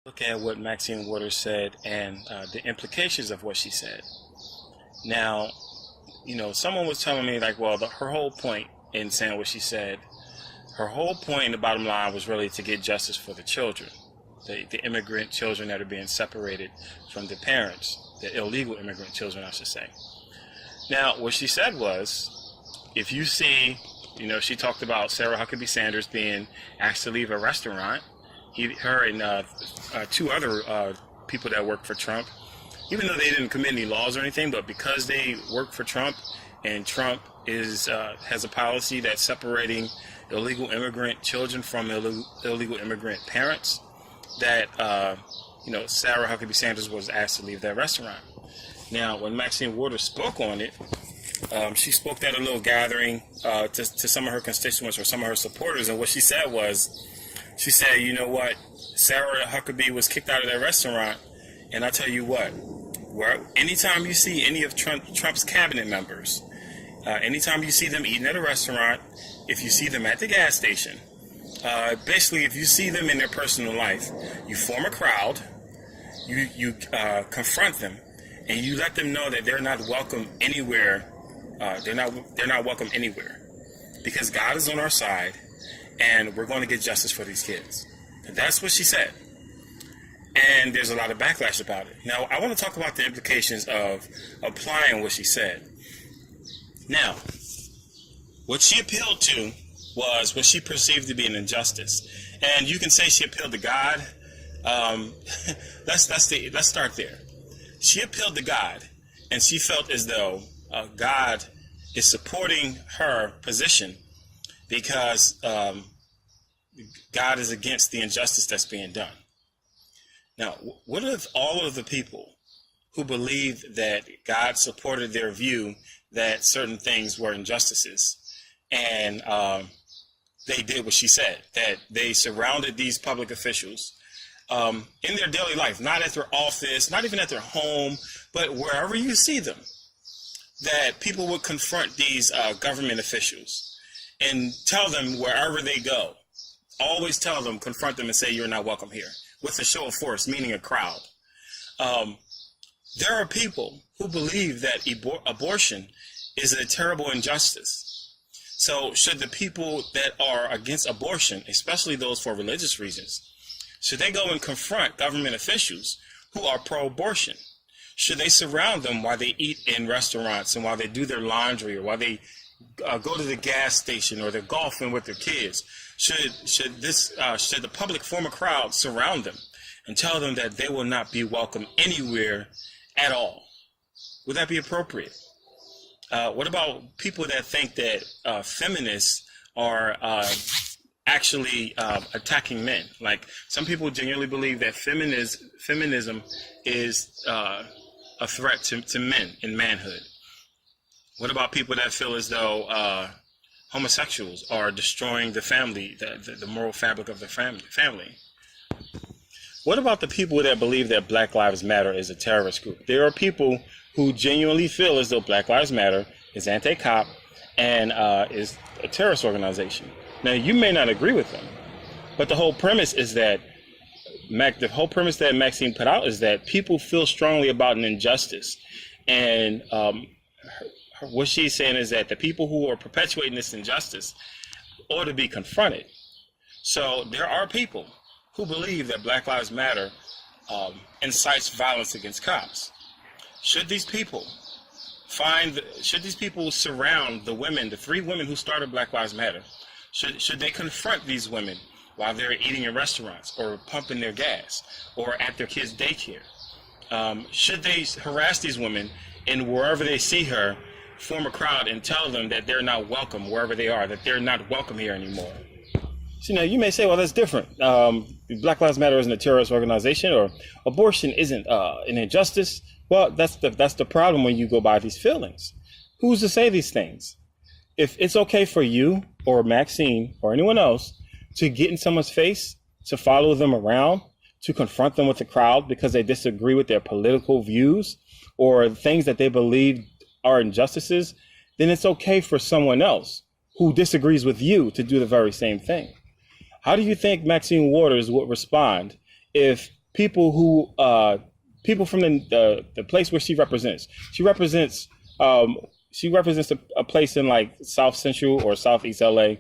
Look at what Maxine Waters said and the implications of what she said. Now, someone was telling me like, well, her whole point in saying what she said, her whole point in the bottom line was really to get justice for the children, the immigrant children that are being separated from the parents, the illegal immigrant children, I should say. Now, what she said was, if you see, she talked about Sarah Huckabee Sanders being asked to leave a restaurant. Her and two other people that work for Trump, even though they didn't commit any laws or anything, but because they work for Trump, and Trump has a policy that's separating illegal immigrant children from illegal immigrant parents, that Sarah Huckabee Sanders was asked to leave that restaurant. Now, when Maxine Waters spoke on it, she spoke at a little gathering to some of her constituents or some of her supporters, and what she said was, she said, you know what, Sarah Huckabee was kicked out of that restaurant, and I tell you what, anytime you see any of Trump's cabinet members, anytime you see them eating at a restaurant, if you see them at the gas station, basically if you see them in their personal life, you form a crowd, you confront them, and you let them know that they're not welcome anywhere. They're not welcome anywhere, because God is on our side. And we're going to get justice for these kids. And that's what she said. And there's a lot of backlash about it. Now, I want to talk about the implications of applying what she said. Now, what she appealed to was what she perceived to be an injustice. And you can say she appealed to God. Let's start there. She appealed to God, and she felt as though God is supporting her position, because God is against the injustice that's being done. Now, what if all of the people who believed that God supported their view that certain things were injustices, and they did what she said, that they surrounded these public officials in their daily life, not at their office, not even at their home, but wherever you see them, that people would confront these government officials and tell them wherever they go, always tell them, confront them and say, you're not welcome here, with a show of force, meaning a crowd. There are people who believe that abortion is a terrible injustice. So should the people that are against abortion, especially those for religious reasons, should they go and confront government officials who are pro-abortion? Should they surround them while they eat in restaurants and while they do their laundry, or while they go to the gas station, or they're golfing with their kids? Should the public form a crowd, surround them, and tell them that they will not be welcome anywhere at all? Would that be appropriate? What about people that think that feminists are actually attacking men? Like, some people genuinely believe that feminism is a threat to men in manhood. What about people that feel as though homosexuals are destroying the family, the moral fabric of the family? What about the people that believe that Black Lives Matter is a terrorist group? There are people who genuinely feel as though Black Lives Matter is anti-cop and is a terrorist organization. Now, you may not agree with them, but the whole premise is that Maxine put out is that people feel strongly about an injustice, and what she's saying is that the people who are perpetuating this injustice ought to be confronted. So there are people who believe that Black Lives Matter incites violence against cops. Should these people surround the women, the 3 women who started Black Lives Matter? Should they confront these women while they're eating in restaurants, or pumping their gas, or at their kids' daycare? Should they harass these women, and wherever they see her, form a crowd and tell them that they're not welcome wherever they are, that they're not welcome here anymore? So, you may say, well, that's different. Black Lives Matter isn't a terrorist organization, or abortion isn't an injustice. Well, that's the problem when you go by these feelings. Who's to say these things? If it's okay for you or Maxine or anyone else to get in someone's face, to follow them around, to confront them with the crowd because they disagree with their political views or things that they believe are injustices, then it's okay for someone else who disagrees with you to do the very same thing. How do you think Maxine Waters would respond if people from the place where she represents. She represents a place in like South Central or Southeast LA,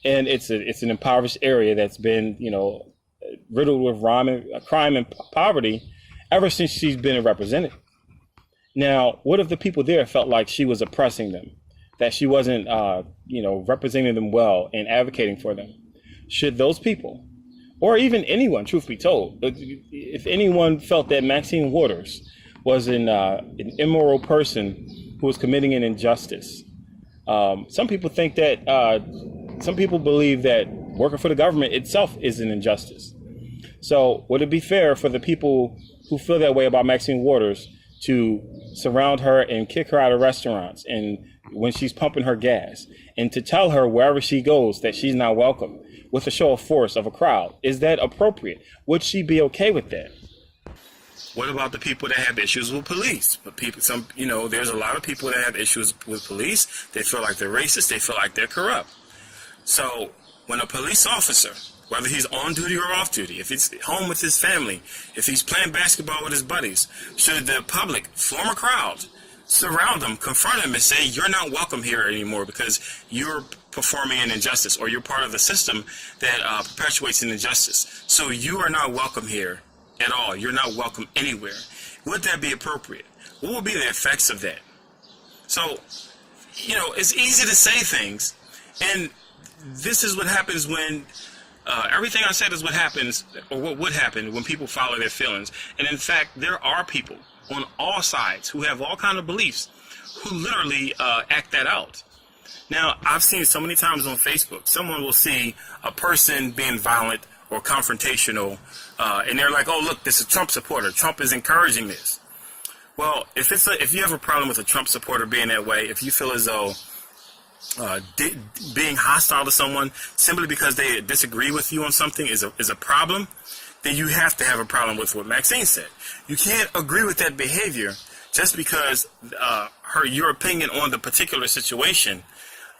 and it's an impoverished area that's been riddled with crime and poverty ever since she's been represented. Now, what if the people there felt like she was oppressing them, that she wasn't representing them well and advocating for them? Should those people, or even anyone, truth be told, if anyone felt that Maxine Waters was an immoral person who was committing an injustice, some people think that, some people believe that working for the government itself is an injustice. So would it be fair for the people who feel that way about Maxine Waters to surround her and kick her out of restaurants and when she's pumping her gas, and to tell her wherever she goes that she's not welcome with a show of force of a crowd? Is that appropriate? Would she be okay with that? What about the people that have issues with police? But there's a lot of people that have issues with police. They feel like they're racist. They feel like they're corrupt. So when a police officer, whether he's on duty or off duty, if he's home with his family, if he's playing basketball with his buddies, should the public form a crowd, surround him, confront him, and say, you're not welcome here anymore because you're performing an injustice, or you're part of the system that perpetuates an injustice. So you are not welcome here at all. You're not welcome anywhere. Would that be appropriate? What would be the effects of that? So, it's easy to say things, and this is what happens when everything I said is what happens, or what would happen when people follow their feelings. And in fact, there are people on all sides who have all kinds of beliefs who literally act that out. Now, I've seen so many times on Facebook, someone will see a person being violent or confrontational, and they're like, oh, look, this is a Trump supporter. Trump is encouraging this. Well, if you have a problem with a Trump supporter being that way, if you feel as though being hostile to someone simply because they disagree with you on something is a problem, then you have to have a problem with what Maxine said. You can't agree with that behavior just because your opinion on the particular situation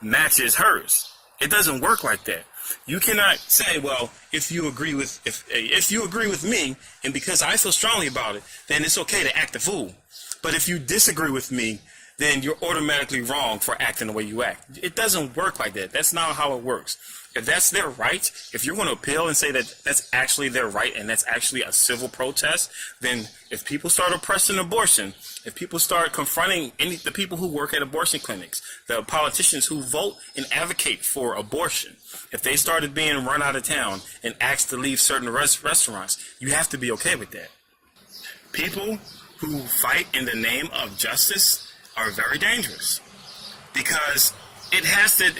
matches hers. It doesn't work like that. You cannot say, well, if you agree with me, and because I feel strongly about it, then it's okay to act a fool. But if you disagree with me, then you're automatically wrong for acting the way you act. It doesn't work like that. That's not how it works. If that's their right, if you're going to appeal and say that that's actually their right and that's actually a civil protest, then if people start oppressing abortion, if people start confronting the people who work at abortion clinics, the politicians who vote and advocate for abortion, if they started being run out of town and asked to leave certain restaurants, you have to be okay with that. People who fight in the name of justice are very dangerous, because it has to,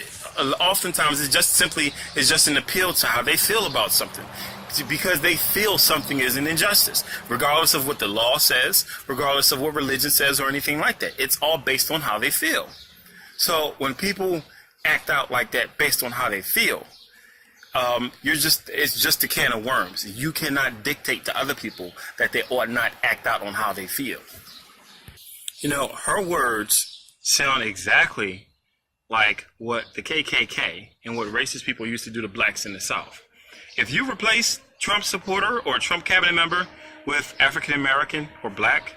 oftentimes it's just an appeal to how they feel about something, because they feel something is an injustice, regardless of what the law says, regardless of what religion says or anything like that. It's all based on how they feel. So when people act out like that based on how they feel, it's just a can of worms. You cannot dictate to other people that they ought not act out on how they feel. Her words sound exactly like what the KKK and what racist people used to do to blacks in the South. If you replace Trump supporter or Trump cabinet member with African American or black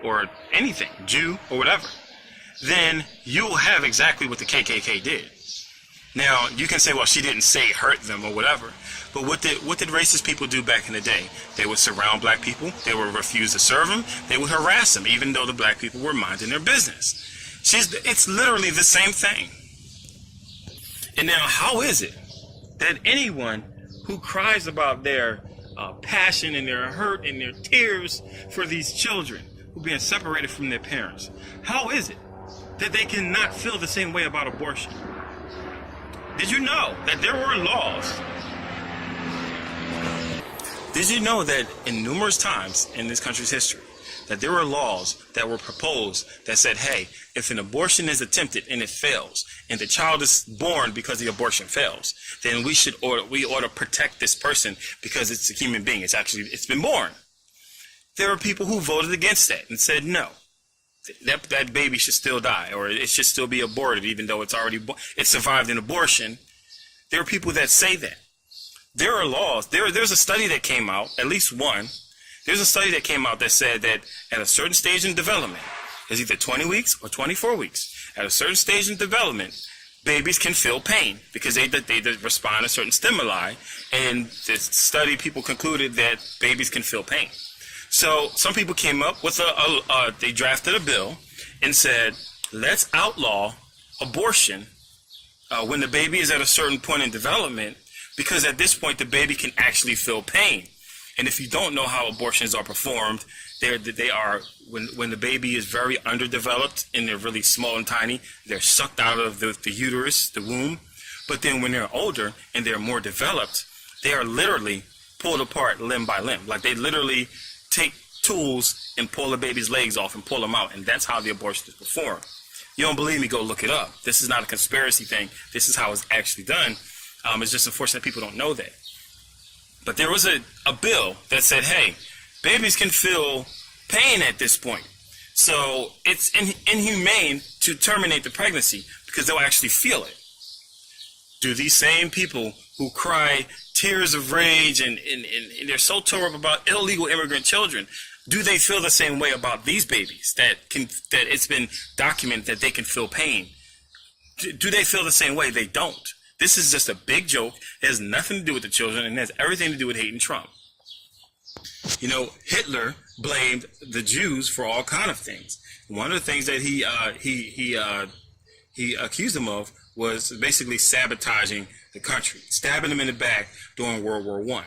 or anything, Jew or whatever, then you'll have exactly what the KKK did. Now, you can say, well, she didn't say hurt them or whatever, but what did racist people do back in the day? They would surround black people, they would refuse to serve them, they would harass them, even though the black people were minding their business. It's literally the same thing. And now, how is it that anyone who cries about their passion and their hurt and their tears for these children who are being separated from their parents, how is it that they cannot feel the same way about abortion? Did you know that there were laws? Did you know that in numerous times in this country's history, that there were laws that were proposed that said, hey, if an abortion is attempted and it fails, and the child is born because the abortion fails, then we ought to protect this person because it's a human being. It's been born. There are people who voted against that and said no. That baby should still die, or it should still be aborted, even though it survived an abortion. There are people that say that. There are laws. There's a study that came out, at least one, There's a study that came out that said that at a certain stage in development, it's either 20 weeks or 24 weeks. At a certain stage in development, babies can feel pain because they respond to certain stimuli. And this study, people concluded that babies can feel pain. So some people came up with they drafted a bill and said, let's outlaw abortion when the baby is at a certain point in development, because at this point the baby can actually feel pain. And if you don't know how abortions are performed, they are when the baby is very underdeveloped and they're really small and tiny, they're sucked out of the uterus, the womb. But then when they're older and they're more developed, they are literally pulled apart limb by limb. Like they literally take tools and pull the baby's legs off and pull them out, and that's how the abortion is performed. You don't believe me? Go look it up. This is not a conspiracy thing. This is how it's actually done. It's just unfortunate people don't know that. But there was a bill that said, hey, babies can feel pain at this point. So it's inhumane to terminate the pregnancy because they'll actually feel it. Do these same people who cry tears of rage and they're so tore up about illegal immigrant children, do they feel the same way about these babies that it's been documented that they can feel pain? Do they feel the same way? They don't. This is just a big joke. It has nothing to do with the children and has everything to do with hating Trump. You know, Hitler blamed the Jews for all kind of things. One of the things that he accused them of was basically sabotaging the country, stabbing them in the back during World War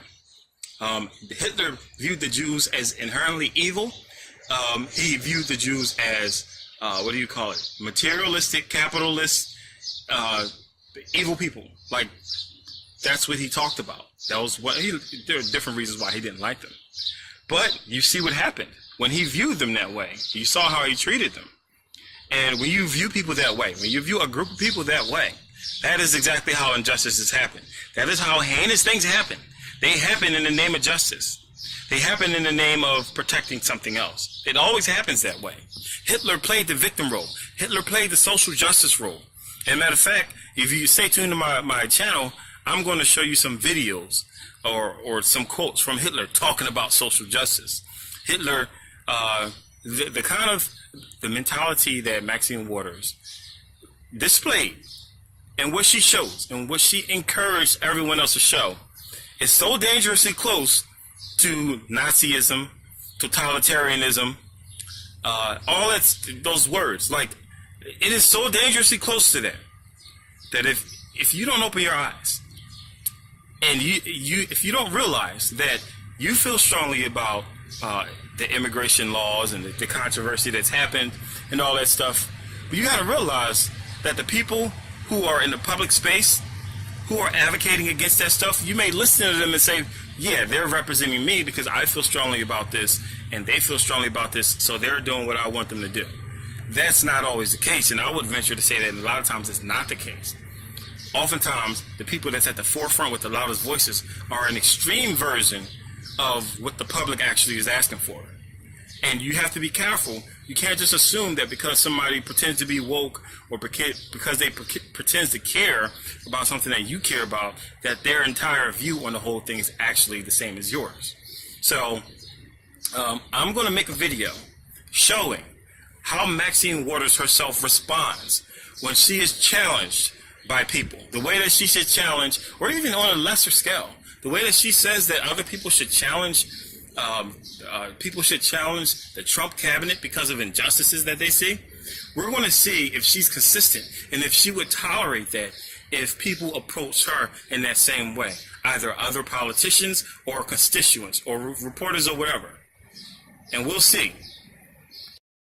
I. Hitler viewed the Jews as inherently evil. He viewed the Jews as, materialistic, capitalist, evil people. Like, that's what he talked about. That was what there are different reasons why he didn't like them. But you see what happened when he viewed them that way. You saw how he treated them. And when you view people that way, when you view a group of people that way, that is exactly how injustices happen. That is how heinous things happen. They happen in the name of justice. They happen in the name of protecting something else. It always happens that way. Hitler played the victim role. Hitler played the social justice role. As a matter of fact, if you stay tuned to my channel, I'm going to show you some videos or some quotes from Hitler talking about social justice. Hitler, the mentality that Maxine Waters displayed and what she shows and what she encouraged everyone else to show is so dangerously close to Nazism, totalitarianism, all those words. Like, it is so dangerously close to that if you don't open your eyes and if you don't realize that you feel strongly about the immigration laws and the controversy that's happened and all that stuff, but you got to realize that the people who are in the public space who are advocating against that stuff, you may listen to them and say, yeah, they're representing me because I feel strongly about this and they feel strongly about this, so they're doing what I want them to do. That's not always the case, and I would venture to say that a lot of times it's not the case. Oftentimes, the people that's at the forefront with the loudest voices are an extreme version of what the public actually is asking for. And you have to be careful. You can't just assume that because somebody pretends to be woke or because they pretends to care about something that you care about, that their entire view on the whole thing is actually the same as yours. So I'm going to make a video showing how Maxine Waters herself responds when she is challenged by people. The way that she should challenge, or even on a lesser scale, the way that she says that other people should challenge the Trump cabinet because of injustices that they see. We're going to see if she's consistent and if she would tolerate that if people approach her in that same way, either other politicians or constituents or reporters or whatever. And we'll see.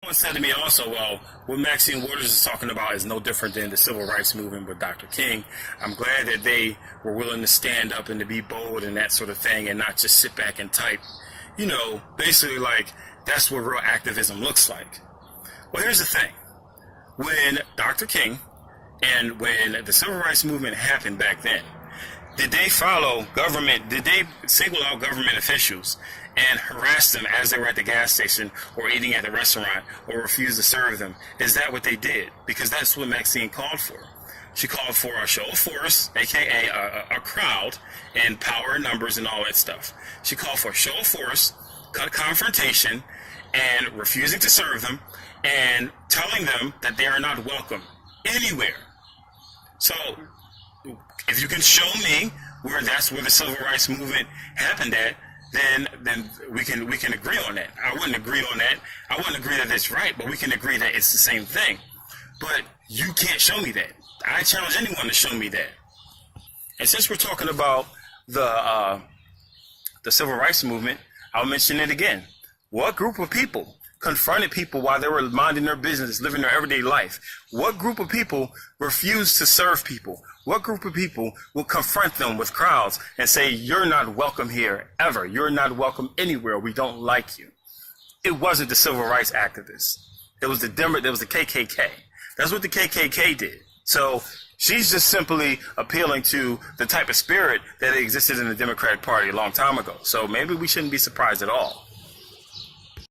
Someone said to me also, well, what Maxine Waters is talking about is no different than the civil rights movement with Dr. King. I'm glad that they were willing to stand up and to be bold and that sort of thing and not just sit back and type. You know, basically like that's what real activism looks like. Well, here's the thing. When Dr. King and when the civil rights movement happened back then, did they follow government? Did they single out government officials and harass them as they were at the gas station or eating at the restaurant or refuse to serve them? Is that what they did? Because that's what Maxine called for. She called for a show of force, aka a crowd, and power and numbers and all that stuff. She called for a show of force confrontation and refusing to serve them and telling them that they are not welcome anywhere. So if you can show me where that's where the civil rights movement happened at, then we can agree on that. I wouldn't agree on that. I wouldn't agree that it's right, but we can agree that it's the same thing. But you can't show me that. I challenge anyone to show me that. And since we're talking about the civil rights movement, I'll mention it again. What group of people confronted people while they were minding their business, living their everyday life? What group of people refused to serve people? What group of people will confront them with crowds and say, you're not welcome here ever. You're not welcome anywhere. We don't like you. It wasn't the civil rights activists. It was the KKK. That's what the KKK did. So she's just simply appealing to the type of spirit that existed in the Democratic Party a long time ago. So maybe we shouldn't be surprised at all.